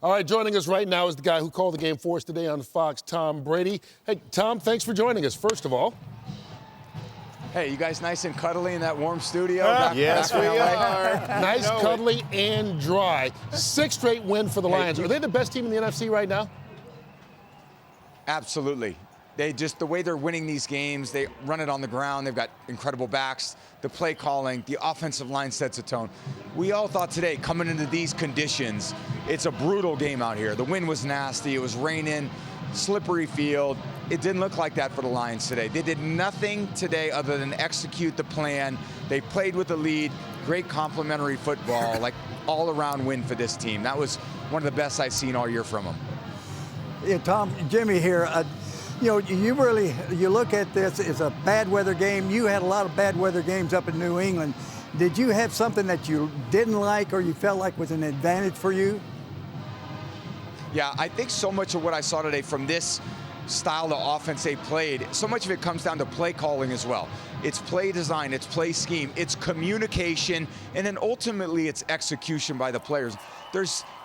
All right, joining us right now is the guy who called the game for us today on Fox, Tom Brady. Hey, Tom, thanks for joining us, first of all. Hey, you guys nice and cuddly in that warm studio? Yes, we are. Nice, cuddly, and dry. 6th straight win for the Lions. Are they the best team in the NFC right now? Absolutely. The way they're winning these games, they run it on the ground. They've got incredible backs. The play calling, the offensive line sets a tone. We all thought today, coming into these conditions, it's a brutal game out here. The wind was nasty. It was raining, slippery field. It didn't look like that for the Lions today. They did nothing today other than execute the plan. They played with the lead. Great complementary football, like all-around win for this team. That was one of the best I've seen all year from them. Yeah, Tom, Jimmy here. You look at this as a bad weather game. You had a lot of bad weather games up in New England. Did you have something that you didn't like or you felt like was an advantage for you? Yeah, I think so much of what I saw today from this style of offense they played, so much of it comes down to play calling as well. It's play design, it's play scheme, it's communication, and then ultimately it's execution by the players.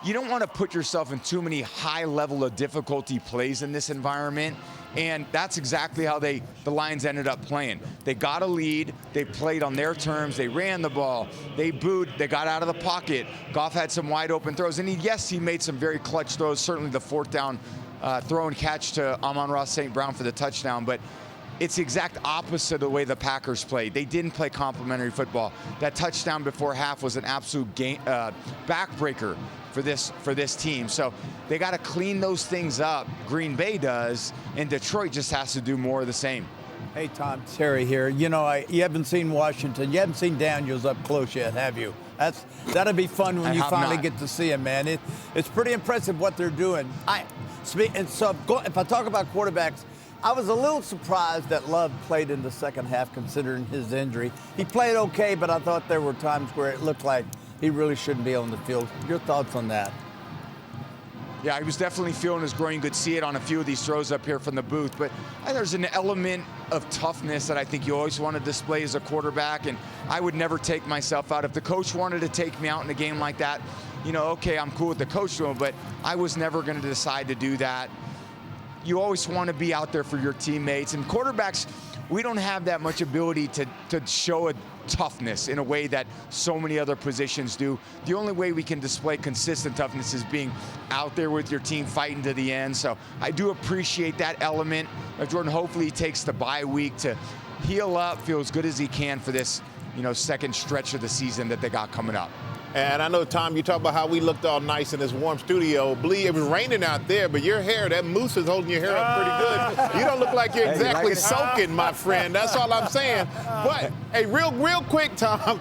You don't want to put yourself in too many high level of difficulty plays in this environment, and that's exactly how the Lions ended up playing. They got a lead, they played on their terms, they ran the ball, they booed, they got out of the pocket. Goff had some wide open throws, and he made some very clutch throws, certainly the 4th down throw and catch to Amon-Ra St. Brown for the touchdown, but it's the exact opposite of the way the Packers played. They didn't play complementary football. That touchdown before half was an absolute backbreaker for this team. So they got to clean those things up. Green Bay does, and Detroit just has to do more of the same. Hey, Tom, Terry here. You haven't seen Washington. You haven't seen Daniels up close yet, have you? That'll be fun when you finally get to see him, man. It's pretty impressive what they're doing. If I talk about quarterbacks, I was a little surprised that Love played in the second half considering his injury. He played okay, but I thought there were times where it looked like he really shouldn't be on the field. Your thoughts on that? Yeah, he was definitely feeling his groin. You could see it on a few of these throws up here from the booth. But there's an element of toughness that I think you always want to display as a quarterback, and I would never take myself out. If the coach wanted to take me out in a game like that, okay, I'm cool with the coach doing it, but I was never going to decide to do that. You always want to be out there for your teammates. And quarterbacks, we don't have that much ability to show a toughness in a way that so many other positions do. The only way we can display consistent toughness is being out there with your team fighting to the end. So I do appreciate that element of Jordan. Hopefully he takes the bye week to heal up, feel as good as he can for this, second stretch of the season that they got coming up. And I know, Tom, you talk about how we looked all nice in this warm studio. It was raining out there, but your hair, that mousse is holding your hair up pretty good. You don't look like you're exactly soaking, my friend. That's all I'm saying. But, hey, real quick, Tom,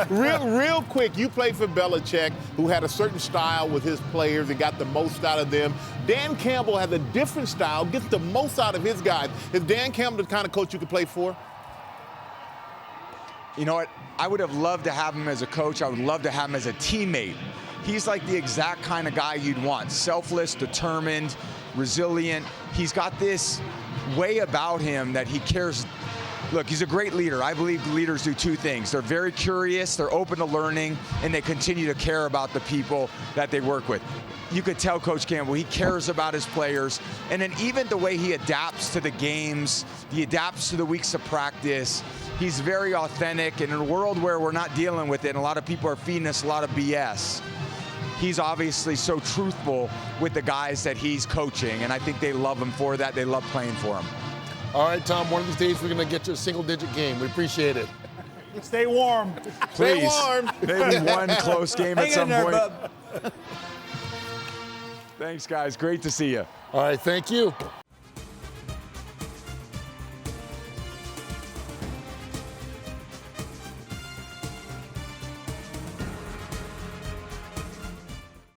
real quick, you played for Belichick, who had a certain style with his players and got the most out of them. Dan Campbell has a different style, gets the most out of his guys. Is Dan Campbell the kind of coach you could play for? You know what? I would have loved to have him as a coach. I would love to have him as a teammate. He's like the exact kind of guy you'd want. Selfless, determined, resilient. He's got this way about him that he cares. Look, he's a great leader. I believe leaders do two things. They're very curious, they're open to learning, and they continue to care about the people that they work with. You could tell Coach Campbell, he cares about his players. And then even the way he adapts to the games, he adapts to the weeks of practice. He's very authentic, and in a world where we're not dealing with it, and a lot of people are feeding us a lot of BS, he's obviously so truthful with the guys that he's coaching, and I think they love him for that. They love playing for him. All right, Tom, one of these days we're going to get to a single-digit game. We appreciate it. Stay warm. Please. Stay warm. Maybe one close game at some point. Bub. Thanks, guys. Great to see you. All right, thank you.